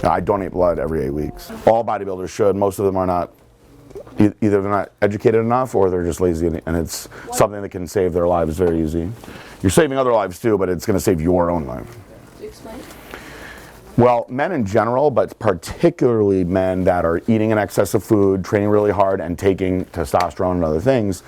I donate blood every 8 weeks. All bodybuilders should. Most of them are not. Either they're not educated enough or they're just lazy, and it's something that can save their lives very easy. You're saving other lives too, but it's going to save your own life. Explain. Well, men in general, but particularly men that are eating in excess of food, training really hard, and taking testosterone and other things,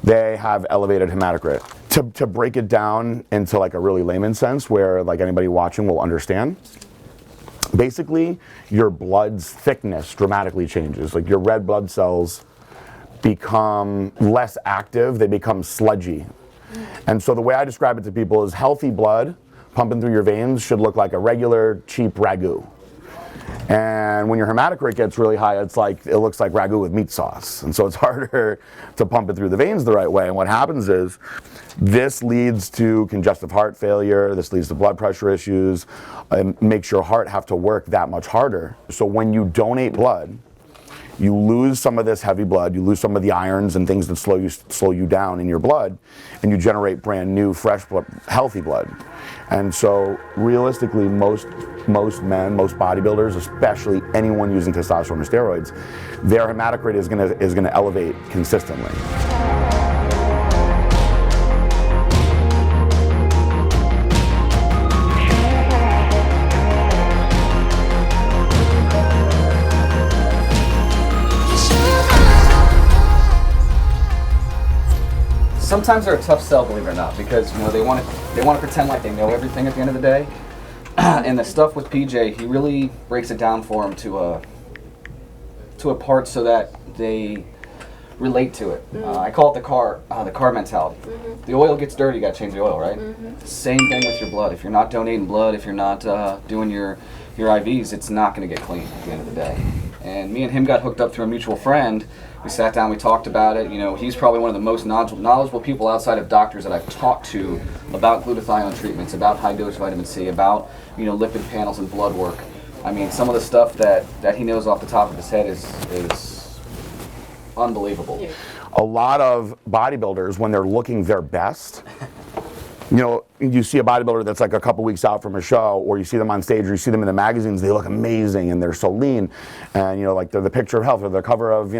they have elevated hematocrit. To break it down into like a really layman sense where like anybody watching will understand, basically your blood's thickness dramatically changes. Like your red blood cells become less active, they become sludgy. And so the way I describe it to people is healthy blood pumping through your veins should look like a regular cheap ragu. And when your hematocrit gets really high, it looks like ragu with meat sauce. And so it's harder to pump it through the veins the right way. And what happens is this leads to congestive heart failure, this leads to blood pressure issues, makes your heart have to work that much harder. So when you donate blood, you lose some of this heavy blood, you lose some of the irons and things that slow you down in your blood, and you generate brand new, fresh blood, healthy blood. And so realistically, most men, most bodybuilders, especially anyone using testosterone or steroids, their hematocrit is gonna elevate consistently. Sometimes they're a tough sell, believe it or not, because they want to pretend like they know everything at the end of the day. And the stuff with PJ, he really breaks it down for them to a part so that they relate to it. I call it the car mentality. The oil gets dirty, you got to change the oil, right? Same thing with your blood. If you're not donating blood, if you're not doing your IVs, it's not going to get clean at the end of the day. And me and him got hooked up through a mutual friend. We sat down, we talked about it. He's probably one of the most knowledgeable people outside of doctors that I've talked to about glutathione treatments, about high-dose vitamin C, about lipid panels and blood work. I mean, some of the stuff that he knows off the top of his head is unbelievable. A lot of bodybuilders, when they're looking their best, you see a bodybuilder that's like a couple weeks out from a show, or you see them on stage, or you see them in the magazines, they look amazing and they're so lean, and like they're the picture of health, or the cover of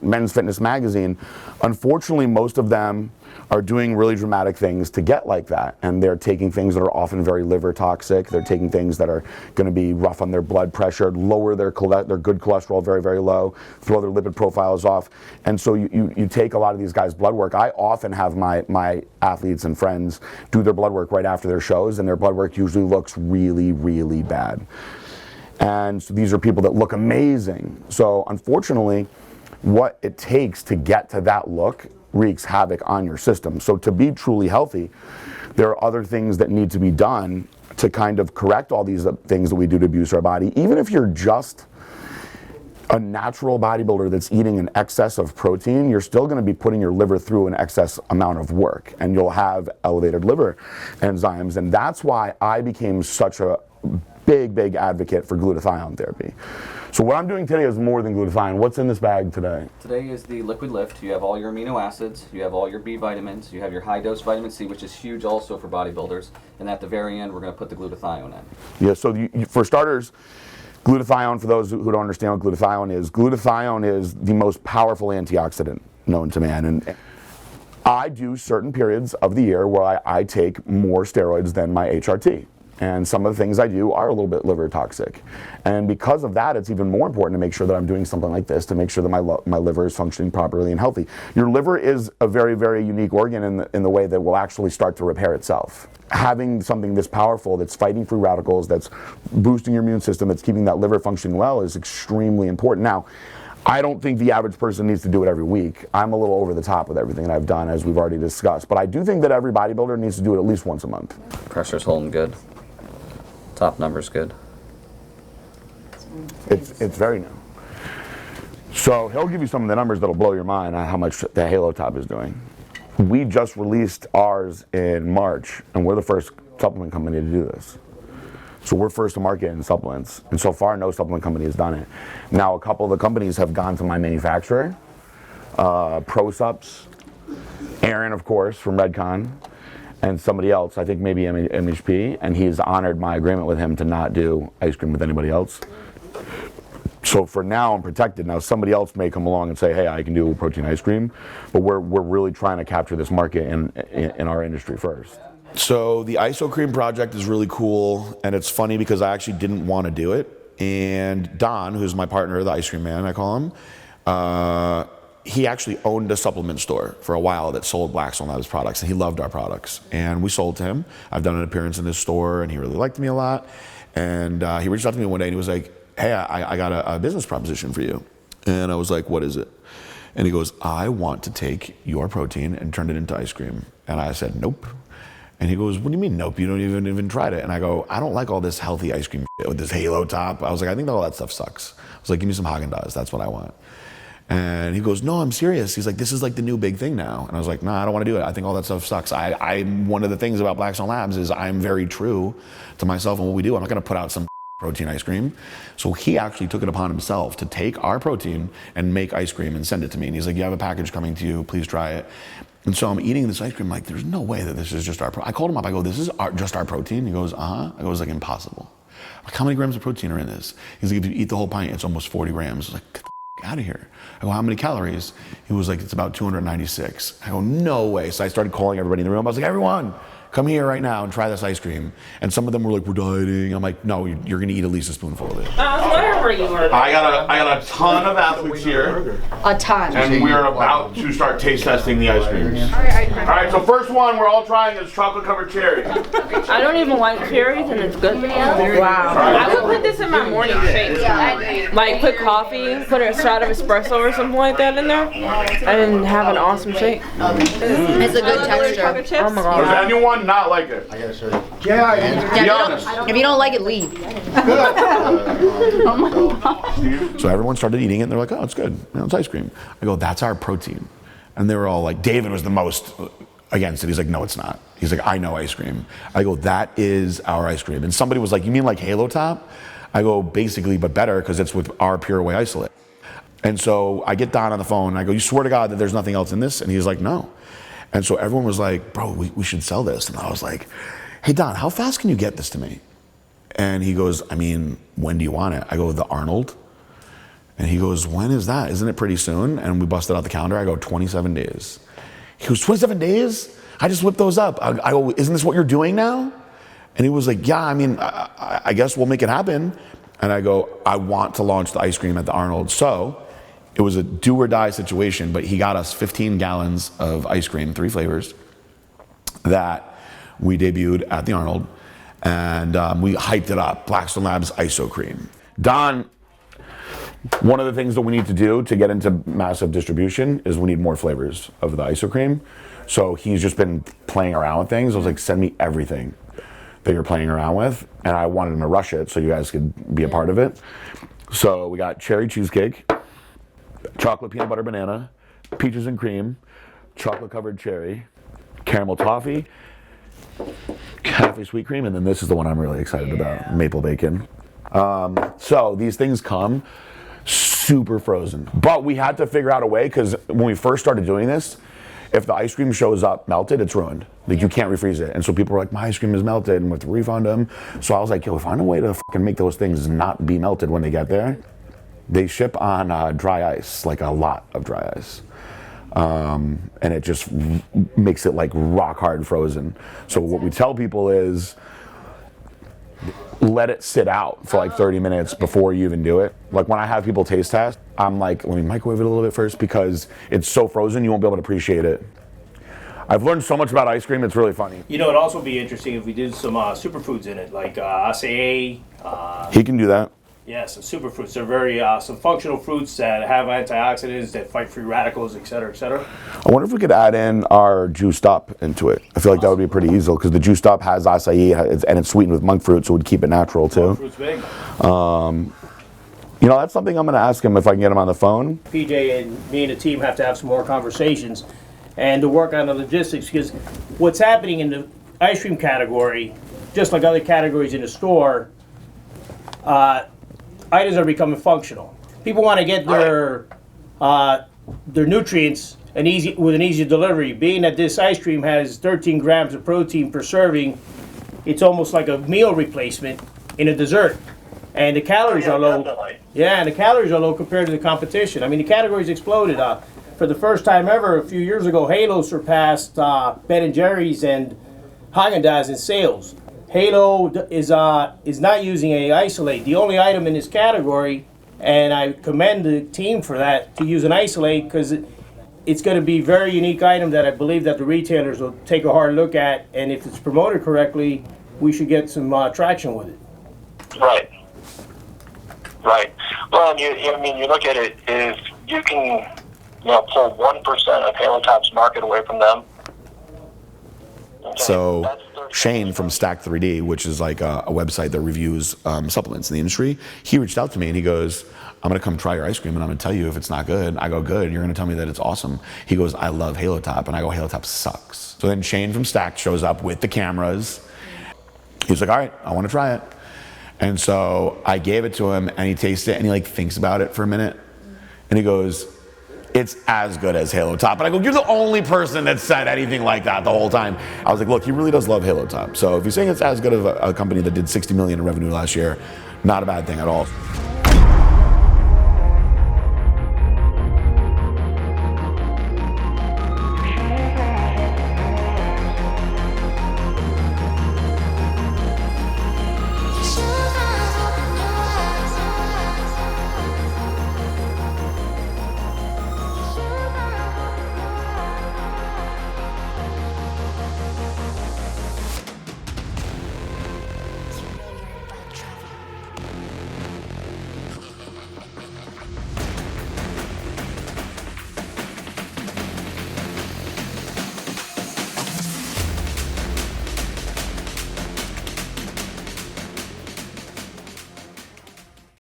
Men's Fitness magazine. Unfortunately, most of them are doing really dramatic things to get like that, and they're taking things that are often very liver toxic. They're taking things that are going to be rough on their blood pressure, lower their good cholesterol very, very low, throw their lipid profiles off. And so you take a lot of these guys' blood work. I often have my athletes and friends do their blood work right after their shows, and their blood work usually looks really, really bad. And so these are people that look amazing. So unfortunately, what it takes to get to that look wreaks havoc on your system. So to be truly healthy, there are other things that need to be done to kind of correct all these things that we do to abuse our body. Even if you're just a natural bodybuilder that's eating an excess of protein, you're still going to be putting your liver through an excess amount of work, and you'll have elevated liver enzymes. And that's why I became such a big advocate for glutathione therapy. So what I'm doing today is more than glutathione. What's in this bag today? Today is the liquid lift. You have all your amino acids, you have all your B vitamins, you have your high dose vitamin C, which is huge also for bodybuilders, and at the very end we're going to put the glutathione in. Yeah, so for starters, glutathione, for those who don't understand what glutathione is the most powerful antioxidant known to man. And I do certain periods of the year where I take more steroids than my HRT. And some of the things I do are a little bit liver toxic. And because of that, it's even more important to make sure that I'm doing something like this to make sure that my liver is functioning properly and healthy. Your liver is a very, very unique organ in the way that will actually start to repair itself. Having something this powerful that's fighting free radicals, that's boosting your immune system, that's keeping that liver functioning well is extremely important. Now, I don't think the average person needs to do it every week. I'm a little over the top with everything that I've done, as we've already discussed. But I do think that every bodybuilder needs to do it at least once a month. Pressure's holding good. Top number's good. It's very new. So he'll give you some of the numbers that'll blow your mind on how much the Halo Top is doing. We just released ours in March, and we're the first supplement company to do this. So we're first to market in supplements, and so far no supplement company has done it. Now a couple of the companies have gone to my manufacturer, ProSups, Aaron of course from Redcon, and somebody else, I think maybe MHP, and he's honored my agreement with him to not do ice cream with anybody else. So for now, I'm protected. Now somebody else may come along and say, hey, I can do protein ice cream, but we're really trying to capture this market in our industry first. So the ISO cream project is really cool, and it's funny because I actually didn't want to do it. And Don, who's my partner, the ice cream man, I call him, he actually owned a supplement store for a while that sold Blackstone Labs products, and he loved our products. And we sold to him. I've done an appearance in his store, and he really liked me a lot. And he reached out to me one day, and he was like, hey, I got a business proposition for you. And I was like, what is it? And he goes, I want to take your protein and turn it into ice cream. And I said, nope. And he goes, what do you mean, nope? You don't even tried it. And I go, I don't like all this healthy ice cream shit with this halo top. I was like, I think all that stuff sucks. I was like, give me some Haagen-Dazs. That's what I want. And he goes, no, I'm serious. He's like, this is like the new big thing now. And I was like, no, I don't want to do it. I think all that stuff sucks. One of the things about Blackstone Labs is I'm very true to myself and what we do. I'm not going to put out some protein ice cream. So he actually took it upon himself to take our protein and make ice cream and send it to me. And he's like, you have a package coming to you, please try it. And so I'm eating this ice cream, like, there's no way that this is just our protein. I called him up, I go, this is just our protein? He goes, uh-huh. I go, it's like impossible. I'm like, how many grams of protein are in this? He's like, if you eat the whole pint, it's almost 40 grams. I was like, get the out of here. I go, how many calories? He was like, it's about 296. I go, no way. So I started calling everybody in the room. I was like, everyone, come here right now and try this ice cream. And some of them were like, we're dieting. I'm like, no, you're gonna eat at least a spoonful of it. I was wondering where you were. I got a ton of athletes here. A ton. And we're about to start taste testing the ice creams. All right, so first one we're all trying is chocolate covered cherry. I don't even like cherries, and it's good. Wow. I would put this in my morning shake. Like put coffee, put a shot of espresso or something like that in there, and have an awesome shake. It's a good texture. Oh my Does god. anyone not like it? I gotta show you. Be honest. If you don't like it, leave. So everyone started eating it, and they're like, oh, it's good. It's ice cream. I go, that's our protein. And they were all like, David was the most against it. He's like, no, it's not. He's like, I know ice cream. I go, that is our ice cream. And somebody was like, you mean like Halo Top? I go, basically, but better, because it's with our Pure Whey isolate. And so I get Don on the phone, and I go, you swear to God that there's nothing else in this? And he's like, no. And so everyone was like, bro, we should sell this. And I was like, hey, Don, how fast can you get this to me? And he goes, I mean, when do you want it? I go, the Arnold. And he goes, when is that? Isn't it pretty soon? And we busted out the calendar. I go, 27 days. He goes, 27 days? I just whipped those up. I go, isn't this what you're doing now? And he was like, yeah, I mean, I guess we'll make it happen. And I go, I want to launch the ice cream at the Arnold. So it was a do or die situation, but he got us 15 gallons of ice cream, 3 flavors, that we debuted at the Arnold. And we hyped it up, Blackstone Labs ISO cream. Don, one of the things that we need to do to get into massive distribution is we need more flavors of the iso cream. So he's just been playing around with things. I was like, send me everything that you're playing around with. And I wanted him to rush it so you guys could be a part of it. So we got cherry cheesecake, chocolate peanut butter banana, peaches and cream, chocolate covered cherry, caramel toffee, cafe sweet cream, and then this is the one I'm really excited about, maple bacon. So these things come super frozen, but we had to figure out a way, because when we first started doing this, if the ice cream shows up melted, it's ruined. Like, you can't refreeze it. And so people were like, my ice cream is melted, and we have to refund them. So I was like, yo, find a way to fucking make those things not be melted when they get there. They ship on dry ice, like a lot of dry ice. And it just makes it like rock hard frozen. So what we tell people is, let it sit out for like 30 minutes before you even do it. Like, when I have people taste test, I'm like, let me microwave it a little bit first, because it's so frozen you won't be able to appreciate it. I've learned so much about ice cream, it's really funny. You know, it'd also be interesting if we did some superfoods in it, like acai. He can do that. Yeah, some superfruits. They're very, some functional fruits that have antioxidants, that fight free radicals, et cetera, et cetera. I wonder if we could add in our juiced up into it. I feel like that would be pretty easy, because the juiced up has acai and it's sweetened with monk fruit, so it would keep it natural too. Monk fruit's big. You know, that's something I'm going to ask him if I can get him on the phone. PJ and me and the team have to have some more conversations and to work on the logistics, because what's happening in the ice cream category, just like other categories in the store, items are becoming functional. People want to get their their nutrients with an easy delivery. Being that this ice cream has 13 grams of protein per serving, it's almost like a meal replacement in a dessert. And the calories are low. Definitely. Yeah, and the calories are low compared to the competition. I mean, the category's exploded. For the first time ever, a few years ago, Halo surpassed Ben & Jerry's and Haagen-Dazs in sales. Halo is not using a isolate. The only item in this category, and I commend the team for that, to use an isolate, because it's going to be a very unique item that I believe that the retailers will take a hard look at, and if it's promoted correctly, we should get some traction with it. Right. Right. Well, you look at it, if you can, pull 1% of Halo Top's market away from them. Okay, So that's 30. Shane from Stack 3D, which is like a website that reviews supplements in the industry, he reached out to me and he goes, I'm going to come try your ice cream and I'm going to tell you if it's not good. I go, good. You're going to tell me that it's awesome. He goes, I love Halo Top. And I go, Halo Top sucks. So then Shane from Stack shows up with the cameras. He was like, all right, I want to try it. And so I gave it to him and he tasted it and he like thinks about it for a minute. And he goes, it's as good as Halo Top. And I go, you're the only person that said anything like that the whole time. I was like, look, he really does love Halo Top. So if you're saying it's as good of a company that did 60 million in revenue last year, not a bad thing at all.